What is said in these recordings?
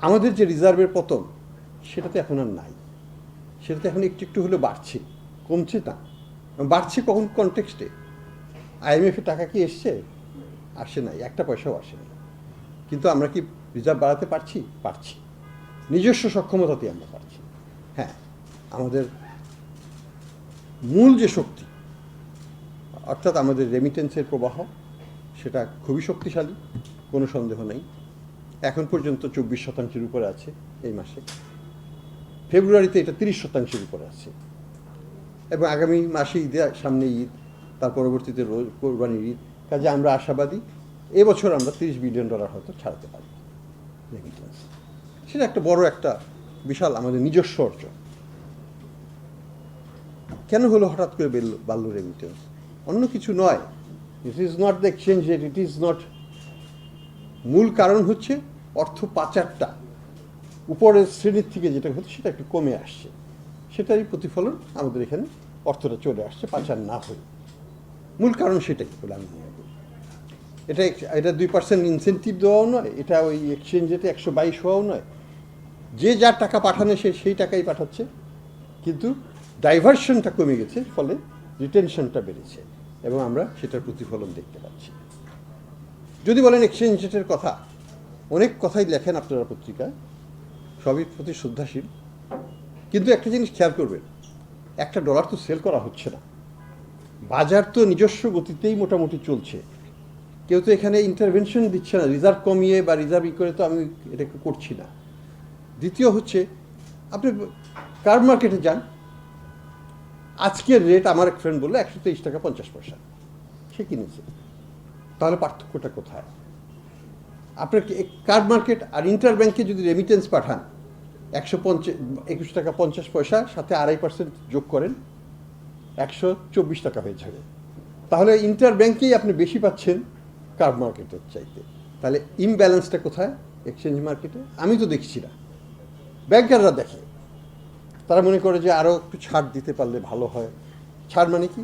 আমাদের যে রিজার্ভের পতন সেটাতে এখন আর নাই, সেটাতে এখন একটু একটু হলে বাড়ছে, কমছে না। বাড়ছে কখন কনটেক্সটে? আইএমএফের টাকা কি এসছে? আসে নাই, একটা পয়সাও আসেনি। কিন্তু আমরা কি রিজার্ভ বাড়াতে পারছি? পারছি, নিজস্ব সক্ষমতাতে আমরা পারছি। হ্যাঁ, আমাদের মূল যে শক্তি, অর্থাৎ আমাদের রেমিটেন্সের প্রবাহ, সেটা খুবই শক্তিশালী, কোনো সন্দেহ নেই। এখন পর্যন্ত 24% উপরে আছে এই মাসে। ফেব্রুয়ারিতে এটা 30% উপরে আছে, এবং আগামী মাসে ঈদে, সামনে ঈদ, তার পরবর্তীতে কোরবানির ঈদ। কাজে আমরা আশাবাদী এবছর আমরা $30 বিলিয়ন হয়তো ছাড়াতে পারি রেমিটেন্স। সেটা একটা বড় একটা বিশাল আমাদের নিজস্ব অর্জন। কেন হলো হঠাৎ করে বাড়ল রেমিটেন্স? অন্য কিছু নয়, it is not the exchange rate, it is not. মূল কারণ হচ্ছে অর্থ পাচারটা উপরের শ্রেণীর থেকে যেটা হচ্ছে সেটা একটু কমে আসছে, সেটারই প্রতিফলন আমাদের এখানে অর্থটা চলে আসছে পাচার না হয়ে। মূল কারণ সেটাই বলে আমি মনে করি। এটা 2% ইনসেন্টিভ দেওয়াও নয়, এটা ওই এক্সচেঞ্জ রেটে 122 হওয়াও নয়। যে যার টাকা পাঠানো সে সেই টাকাই পাঠাচ্ছে, কিন্তু ডাইভার্সনটা কমে গেছে, ফলে রিটেনশনটা বেড়েছে, এবং আমরা সেটার প্রতিফলন দেখতে পাচ্ছি। যদি বলেন এক্সচেঞ্জ রেটের কথা, অনেক কথাই লেখেন আপনারা পত্রিকায়, সবই প্রতি শ্রদ্ধাশীল, কিন্তু একটা জিনিস খেয়াল করবেন, একটা ডলার তো সেল করা হচ্ছে না, বাজার তো নিজস্ব গতিতেই মোটামুটি চলছে। কেউ তো এখানে ইন্টারভেনশন দিচ্ছে না, রিজার্ভ কমিয়ে বা রিজার্ভ করে তো আমি এটাকে করছি না। দ্বিতীয় হচ্ছে, আপনি কার্ড মার্কেটে যান, আজকের রেট আমার এক ফ্রেন্ড বললো 123 টাকা 50 পয়সা সে কিনেছে। তাহলে পার্থক্যটা কোথায়? আপনার কার্ড মার্কেট আর ইন্টার ব্যাংকে যদি রেমিটেন্স পাঠান 121 টাকা 50 পয়সা, সাথে 2.5% যোগ করেন, 124 টাকা হয়ে যাবে। তাহলে ইন্টার ব্যাংকেই আপনি বেশি পাচ্ছেন কার্ড মার্কেটের চাইতে। তাহলে ইমব্যালেন্সটা কোথায় এক্সচেঞ্জ মার্কেটে? আমি তো দেখছি না, ব্যাংকাররা দেখে। তারা মনে করে যে আরও একটু ছাড় দিতে পারলে ভালো হয়। ছাড় মানে কি?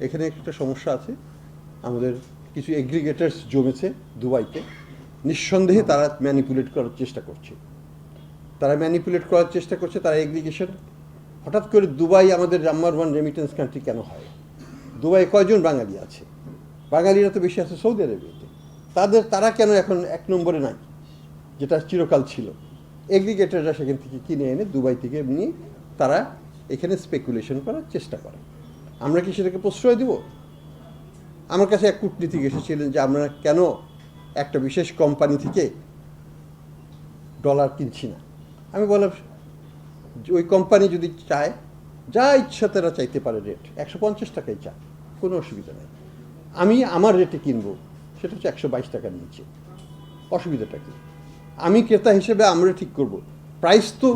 এখানে একটা সমস্যা আছে, আমাদের কিছু এগ্রিগেটার্স জমেছে দুবাইতে, নিঃসন্দেহে তারা ম্যানিপুলেট করার চেষ্টা করছে। তারা এগ্রিগেশন। হঠাৎ করে দুবাই আমাদের নাম্বার 1 রেমিটেন্স কান্ট্রি কেন হয়? দুবাই কয়জন বাঙালি আছে? বাঙালিরা তো বেশি আছে সৌদি আরবিয়াতে। তারা কেন এখন 1 নম্বরে নাই, যেটা চিরকাল ছিল? এগ্রিগেটাররা সেখান থেকে কিনে এনে দুবাই থেকে নিয়ে তারা এখানে স্পেকুলেশন করার চেষ্টা করে। আমরা কি সেটাকে প্রশ্রয় দেব? আমার কাছে এক কূটনীতিক এসেছিলেন যে আমরা কেন একটা বিশেষ কোম্পানি থেকে ডলার কিনছি না। আমি বললাম, ওই কোম্পানি যদি চায়, যা ইচ্ছা তারা চাইতে পারে, রেট 150 টাকাই চায়, কোনো অসুবিধা নেই। আমি আমার রেটে কিনবো, সেটা হচ্ছে 122 টাকার নিচে। অসুবিধাটা কি? আমি ক্রেতা হিসেবে আমরা ঠিক করব। প্রাইস তো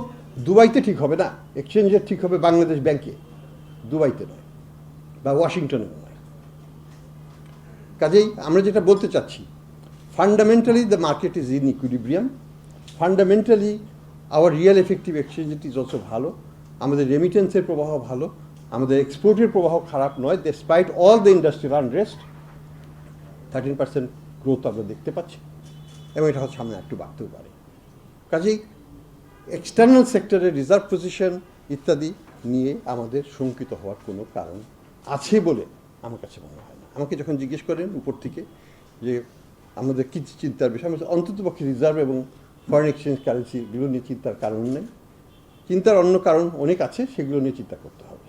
দুবাইতে ঠিক হবে না, এক্সচেঞ্জ রেট ঠিক হবে বাংলাদেশ ব্যাংকে, দুবাইতে নয়, বা ওয়াশিংটনে নয়। কাজেই আমরা যেটা বলতে চাচ্ছি, fundamentally the market is in equilibrium, fundamentally hour real effective exchange rate is also ভালো, আমাদের রেমিটেন্সের প্রবাহ ভালো, আমাদের এক্সপোর্টের প্রবাহ খারাপ নয়। Despite all the industrial unrest 13% growth আমরা দেখতে পাচ্ছি, এবং এটা হচ্ছে সামনে একটু বাড়তেও পারে। কাজেই এক্সটার্নাল সেক্টরের রিজার্ভ পজিশন ইত্যাদি নিয়ে আমাদের শঙ্কিত হওয়ার কোনো কারণ আছে বলে আমার কাছে মনে হয় না। আমাকে যখন জিজ্ঞেস করেন উপর থেকে যে আমাদের কী চিন্তার বিষয়, আমি অন্ততপক্ষে রিজার্ভ এবং ফরেন এক্সচেঞ্জ কারেন্সিগুলো নিয়ে চিন্তার কারণ নেই। চিন্তার অন্য কারণ অনেক আছে, সেগুলো নিয়ে চিন্তা করতে হবে।